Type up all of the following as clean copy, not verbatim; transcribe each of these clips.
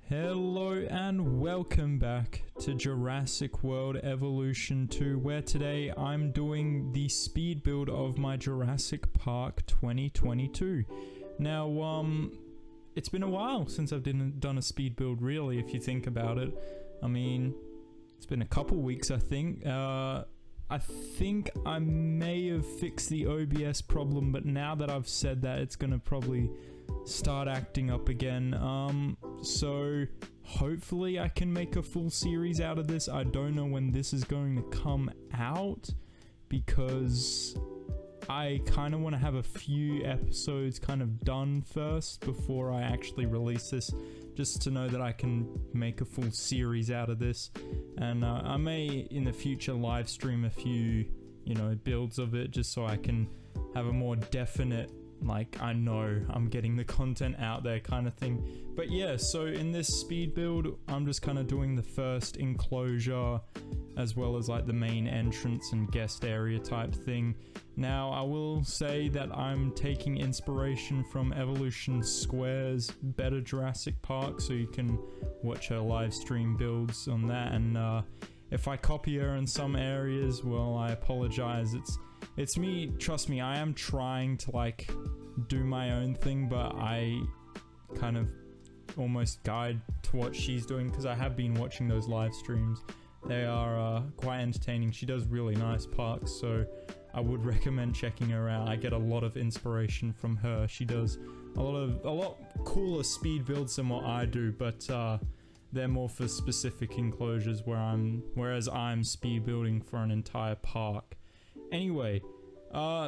Hello and welcome back to Jurassic World Evolution 2, where today I'm doing the speed build of my Jurassic Park 2022. Now, it's been a while since I've done a speed build, really, if you think about it. I mean, it's been a couple weeks, I think. I think I may have fixed the OBS problem, but now that I've said that, it's gonna probably start acting up again. So hopefully I can make a full series out of this. I don't know when this is going to come out because I kind of want to have a few episodes kind of done first before I actually release this, just to know that I can make a full series out of this. And I may in the future live stream a few, builds of it, just so I can have a more definite, like, I know I'm getting the content out there kind of thing. But yeah, so in this speed build, I'm just kind of doing the first enclosure as well as like the main entrance and guest area type thing. Now, I will say that I'm taking inspiration from Evolution Square's Better Jurassic Park, so you can watch her live stream builds on that. And if I copy her in some areas, well, I apologize. It's me, trust me, I am trying to like do my own thing, but I kind of almost guide to what she's doing because I have been watching those live streams. They are quite entertaining. She does really nice parks, so I would recommend checking her out. I get a lot of inspiration from her. She does a lot cooler speed builds than what I do, but they're more for specific enclosures whereas I'm speed building for an entire park. Anyway,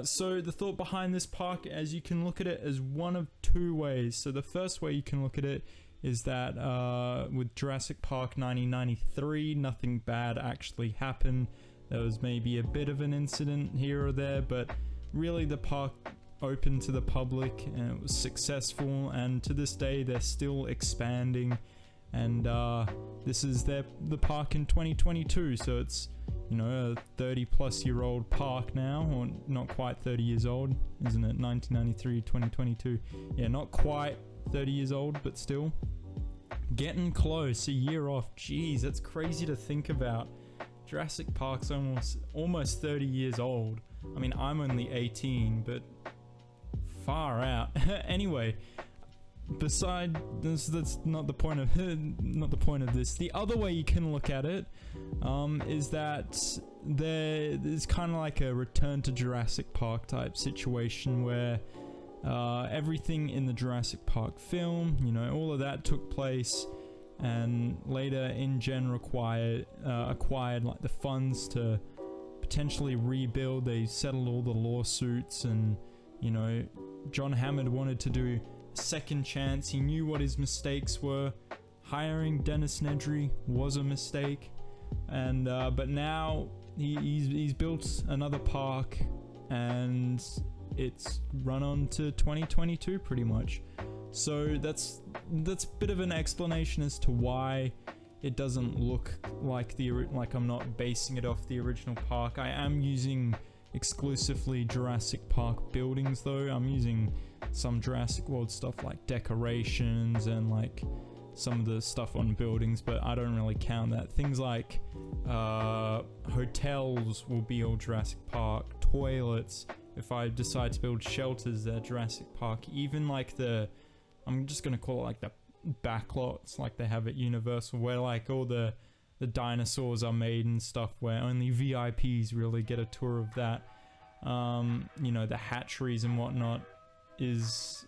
so the thought behind this park, as you can look at it, as one of two ways. So the first way you can look at it is that with Jurassic Park 1993, nothing bad actually happened. There was maybe a bit of an incident here or there, but really the park opened to the public and it was successful, and to this day they're still expanding, and this is the park in 2022, so it's a 30-plus-year-old park now, or not quite 30 years old, isn't it? 1993, 2022. Yeah, not quite 30 years old, but still getting close, a year off. Jeez, that's crazy to think about. Jurassic Park's almost 30 years old. I mean, I'm only 18, but far out. Anyway, beside this, that's not the point of this. The other way you can look at it is that there's kind of like a return to Jurassic Park type situation where everything in the Jurassic Park film, all of that took place, and later InGen acquired like the funds to potentially rebuild. They settled all the lawsuits, and John Hammond wanted to do a second chance. He knew what his mistakes were. Hiring Dennis Nedry was a mistake, and but now he's built another park, and it's run on to 2022 pretty much. So that's a bit of an explanation as to why it doesn't look like I'm not basing it off the original park. I am using exclusively Jurassic Park buildings though. I'm using some Jurassic World stuff like decorations and like some of the stuff on buildings, but I don't really count that. Things like hotels will be all Jurassic Park, toilets. If I decide to build shelters, they're Jurassic Park. Even like I'm just gonna call it like the backlots, like they have at Universal, where like all the dinosaurs are made and stuff, where only VIPs really get a tour of that. The hatcheries and whatnot is,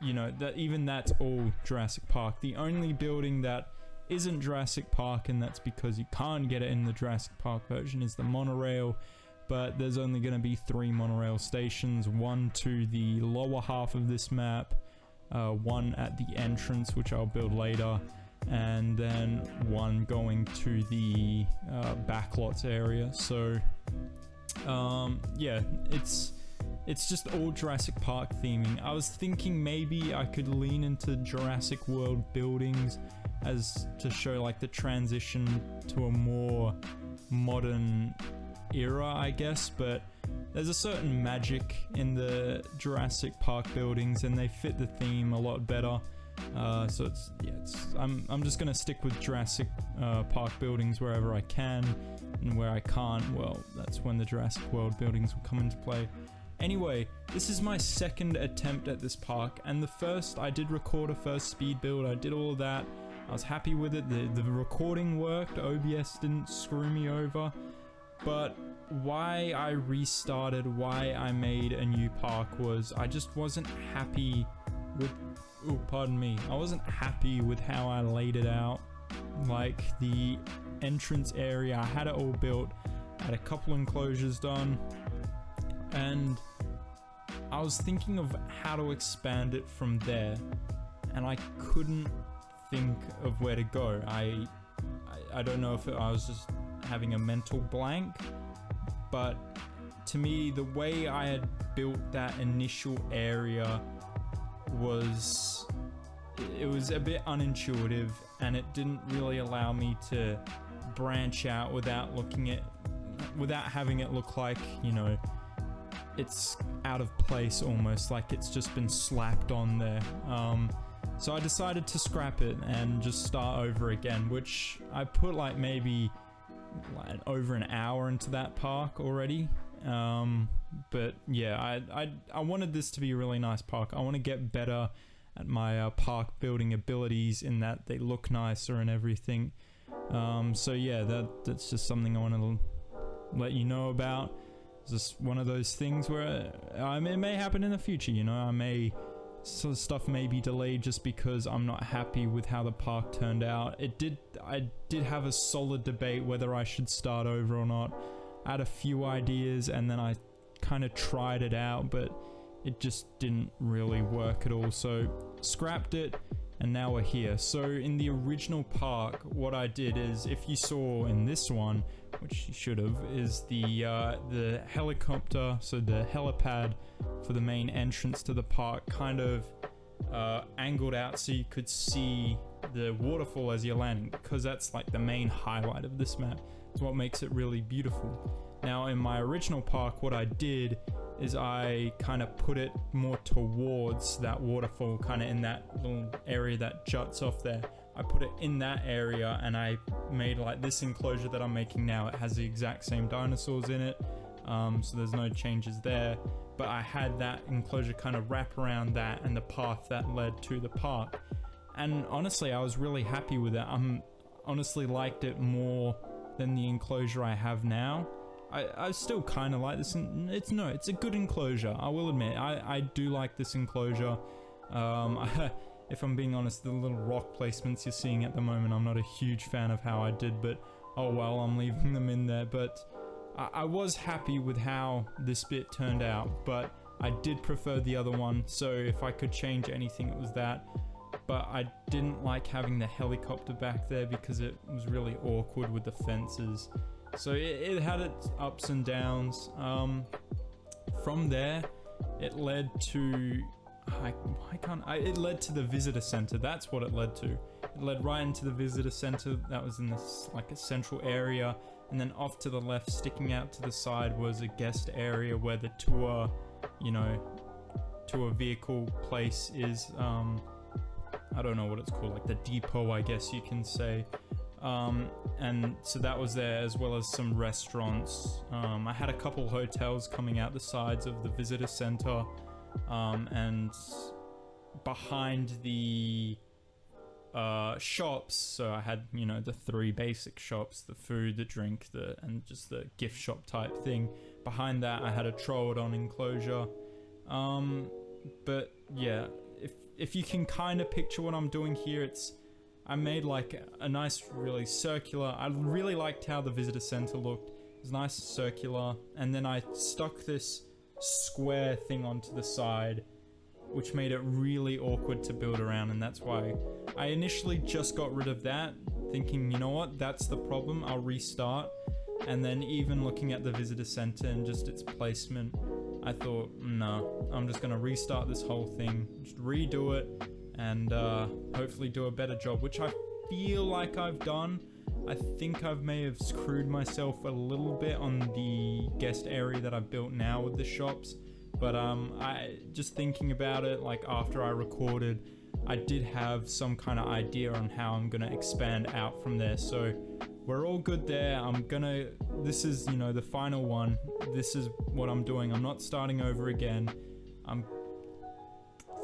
that even that's all Jurassic Park. The only building that isn't Jurassic Park, and that's because you can't get it in the Jurassic Park version, is the monorail. But there's only going to be 3 monorail stations, one to the lower half of this map, one at the entrance, which I'll build later, and then one going to the backlots area. So yeah, it's just all Jurassic Park theming. I was thinking maybe I could lean into Jurassic World buildings as to show like the transition to a more modern era, I guess, but there's a certain magic in the Jurassic Park buildings and they fit the theme a lot better. So I'm just gonna stick with Jurassic Park buildings wherever I can, and where I can't, well, that's when the Jurassic World buildings will come into play. Anyway, this is my second attempt at this park, and the first, I did record a first speed build, I did all of that, I was happy with it, the recording worked, OBS didn't screw me over, but why I restarted, why I made a new park was I just wasn't happy with, I wasn't happy with how I laid it out. Like the entrance area, I had it all built, I had a couple enclosures done, and I was thinking of how to expand it from there, and I couldn't think of where to go. I don't know if I was just having a mental blank, but to me, the way I had built that initial area was, it was a bit unintuitive, and it didn't really allow me to branch out without having it look like, you know, it's out of place, almost like it's just been slapped on there. So I decided to scrap it and just start over again, which I put like maybe over an hour into that park already. But yeah, I wanted this to be a really nice park. I want to get better at my park building abilities in that they look nicer and everything. So yeah, that's just something I want to let you know about. It's just one of those things where it may happen in the future, you know, stuff may be delayed just because I'm not happy with how the park turned out. I did have a solid debate whether I should start over or not. I had a few ideas and then I kind of tried it out, but it just didn't really work at all, so scrapped it, and now we're here. So in the original park, what I did is, if you saw in this one, which you should have, is the helicopter, so the helipad for the main entrance to the park kind of angled out so you could see the waterfall as you're landing, because that's like the main highlight of this map. It's what makes it really beautiful. Now in my original park, what I did is I kind of put it more towards that waterfall, kind of in that little area that juts off there. I put it in that area, and I made like this enclosure that I'm making now. It has the exact same dinosaurs in it, so there's no changes there. But I had that enclosure kind of wrap around that and the path that led to the park. And honestly, I was really happy with it. Honestly liked it more than the enclosure I have now. I still kind of like this, and it's a good enclosure, I will admit. I do like this enclosure. If I'm being honest, the little rock placements you're seeing at the moment, I'm not a huge fan of how I did, but oh well, I'm leaving them in there. But I was happy with how this bit turned out, but I did prefer the other one, so if I could change anything, it was that. But I didn't like having the helicopter back there because it was really awkward with the fences. So it had its ups and downs. From there, it led to... it led to the visitor center. That's what it led to. It led right into the visitor center. That was in this like a central area, and then off to the left, sticking out to the side, was a guest area where the tour vehicle place is. I don't know what it's called, like the depot, I guess you can say. And so that was there, as well as some restaurants. I had a couple hotels coming out the sides of the visitor center, and behind the shops. So I had, the three basic shops: the food, the drink, and just the gift shop type thing. Behind that, I had a Troodon enclosure. But yeah, if you can kind of picture what I'm doing here, I made like a nice, really circular. I really liked how the visitor center looked. It was nice, circular, and then I stuck this square thing onto the side, which made it really awkward to build around, and that's why I initially just got rid of that, thinking, you know what, that's the problem, I'll restart. And then even looking at the visitor center and just its placement, I thought, no, I'm just gonna restart this whole thing, just redo it, and hopefully do a better job, which I feel like I've done. I think I may have screwed myself a little bit on the guest area that I've built now with the shops, but I just thinking about it, like after I recorded, I did have some kind of idea on how I'm gonna expand out from there. So we're all good there. This is, you know, the final one. This is what I'm doing. I'm not starting over again. I'm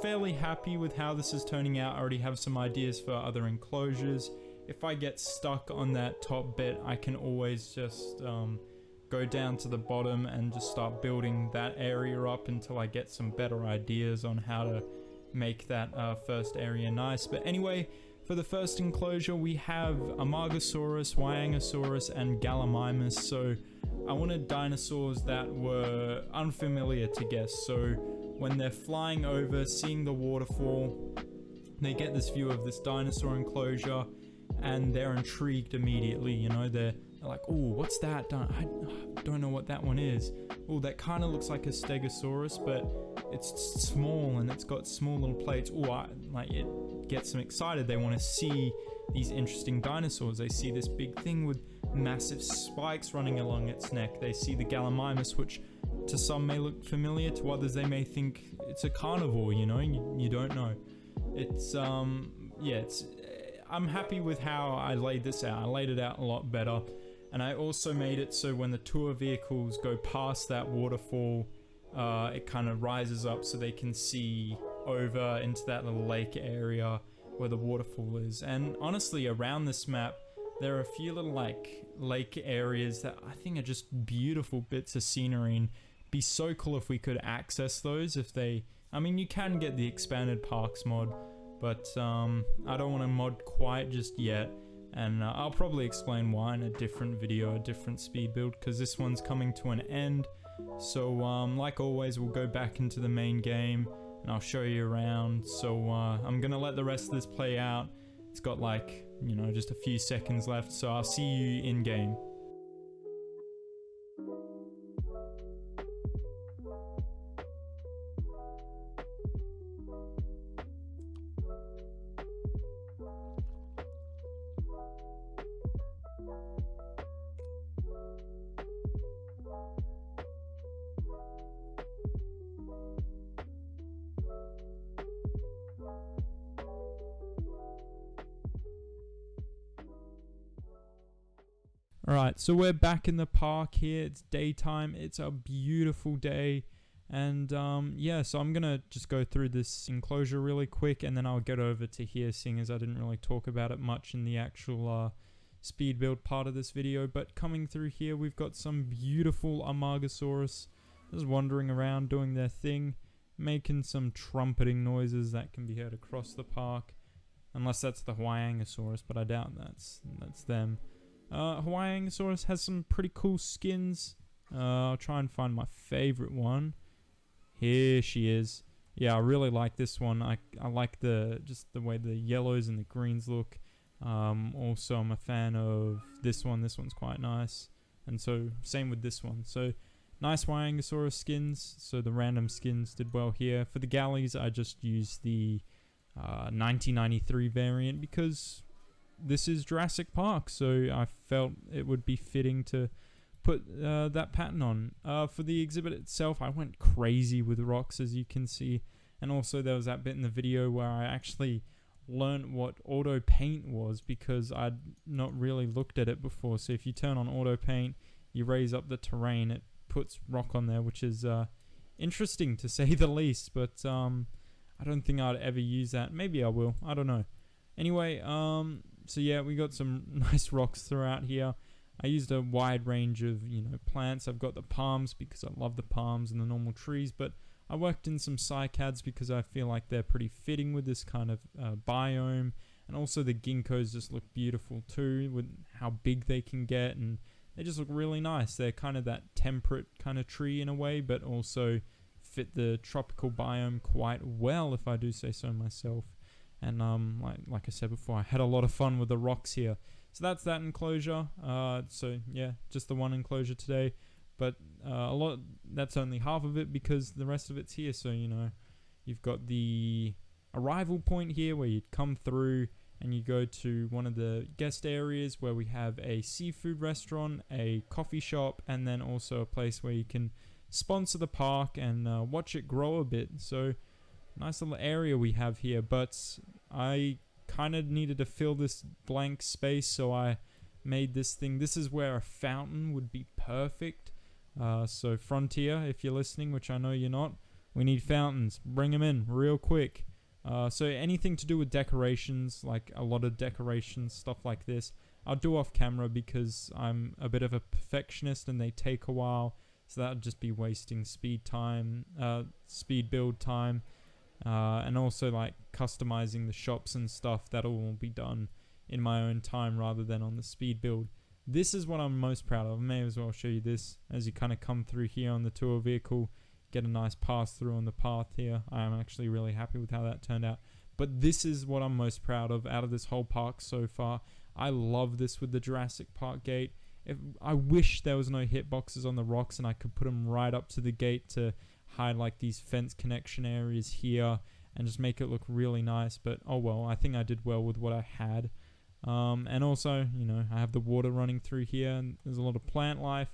fairly happy with how this is turning out. I already have some ideas for other enclosures. If I get stuck on that top bit, I can always just go down to the bottom and just start building that area up until I get some better ideas on how to make that first area nice. But anyway, for the first enclosure, we have Amargasaurus, Wyangosaurus, and Gallimimus. So I wanted dinosaurs that were unfamiliar to guests. So when they're flying over, seeing the waterfall, they get this view of this dinosaur enclosure and they're intrigued immediately. You know, they're like, oh, what's that? I don't know what that one is. Oh, that kind of looks like a Stegosaurus, but it's small and it's got small little plates. Oh, like, it gets them excited. They want to see these interesting dinosaurs. They see this big thing with massive spikes running along its neck. They see the Gallimimus, which to some may look familiar, to others they may think it's a carnivore, you know, you don't know. It's I'm happy with how I laid this out. I laid it out a lot better, and I also made it so when the tour vehicles go past that waterfall, it kind of rises up so they can see over into that little lake area where the waterfall is. And honestly, around this map there are a few little like lake areas that I think are just beautiful bits of scenery, and be so cool if we could access those. If they, I mean, you can get the expanded parks mod, but I don't want to mod quite just yet, and I'll probably explain why in a different video, a different speed build, because this one's coming to an end. So like always, we'll go back into the main game and I'll show you around. So I'm gonna let the rest of this play out. It's got like, you know, just a few seconds left, so I'll see you in game. Alright, so we're back in the park here. It's daytime. It's a beautiful day. And yeah, so I'm gonna just go through this enclosure really quick, and then I'll get over to here, seeing as I didn't really talk about it much in the actual speed build part of this video. But coming through here, we've got some beautiful Amargasaurus just wandering around doing their thing, making some trumpeting noises that can be heard across the park. Unless that's the Wyangosaurus, but I doubt that's them. Wyangosaurus has some pretty cool skins. I'll try and find my favorite one. Here she is. Yeah, I really like this one. I like just the way the yellows and the greens look. Also, I'm a fan of this one. This one's quite nice. And so, same with this one. So, nice Wyangosaurus skins. So, the random skins did well here. For the galleys, I just used the 1993 variant because this is Jurassic Park, so I felt it would be fitting to put that pattern on. For the exhibit itself, I went crazy with rocks, as you can see, and also there was that bit in the video where I actually learned what auto paint was, because I'd not really looked at it before. So if you turn on auto paint, you raise up the terrain, it puts rock on there, which is interesting to say the least, but I don't think I'd ever use that. Maybe I will, I don't know. Anyway, so yeah, we got some nice rocks throughout here. I used a wide range of, you know, plants. I've got the palms because I love the palms and the normal trees, but I worked in some cycads because I feel like they're pretty fitting with this kind of biome. And also the ginkgos just look beautiful too, with how big they can get, and they just look really nice. They're kind of that temperate kind of tree in a way, but also fit the tropical biome quite well, if I do say so myself. And like I said before, I had a lot of fun with the rocks here. So that's that enclosure. So yeah, just the one enclosure today, but that's only half of it because the rest of it's here. So, you know, you've got the arrival point here where you'd come through and you go to one of the guest areas where we have a seafood restaurant, a coffee shop, and then also a place where you can sponsor the park and watch it grow a bit. So nice little area we have here, but I kind of needed to fill this blank space, so I made this thing. This is where a fountain would be perfect. So Frontier, if you're listening, which I know you're not, we need fountains. Bring them in real quick. So anything to do with decorations, like a lot of decorations, stuff like this, I'll do off camera because I'm a bit of a perfectionist and they take a while. So that would just be wasting speed build time. And also like customizing the shops and stuff, that'll all be done in my own time rather than on the speed build. This is what I'm most proud of. I may as well show you this as you kind of come through here on the tour vehicle, get a nice pass through on the path here. I am actually really happy with how that turned out. But this is what I'm most proud of out of this whole park so far. I love this with the Jurassic Park gate. I wish there was no hitboxes on the rocks and I could put them right up to the gate to hide like these fence connection areas here and just make it look really nice. But oh well, I think I did well with what I had. And also, you know, I have the water running through here and there's a lot of plant life.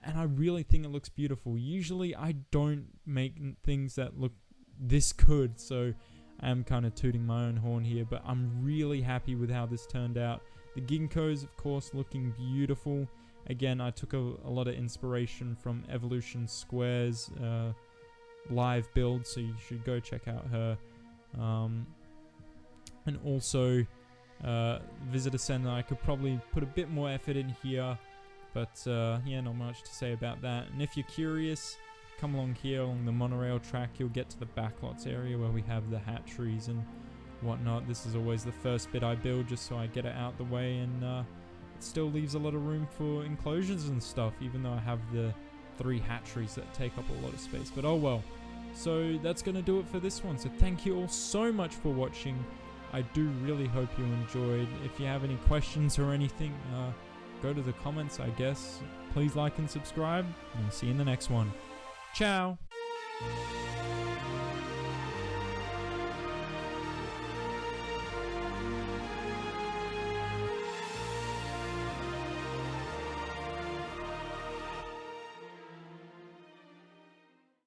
And I really think it looks beautiful. Usually I don't make things that look this good, so I am kind of tooting my own horn here, but I'm really happy with how this turned out. The ginkgos, of course, looking beautiful. Again, I took a lot of inspiration from Evolution Square's live build, so you should go check out her. And also, Visitor Center, I could probably put a bit more effort in here. But yeah, not much to say about that. And if you're curious, come along here along the monorail track. You'll get to the backlots area where we have the hatcheries and whatnot. This is always the first bit I build just so I get it out the way. And it still leaves a lot of room for enclosures and stuff, even though I have the 3 hatcheries that take up a lot of space. But oh well. So that's going to do it for this one. So thank you all so much for watching. I do really hope you enjoyed. If you have any questions or anything, go to the comments, I guess. Please like and subscribe, and I'll see you in the next one. Ciao!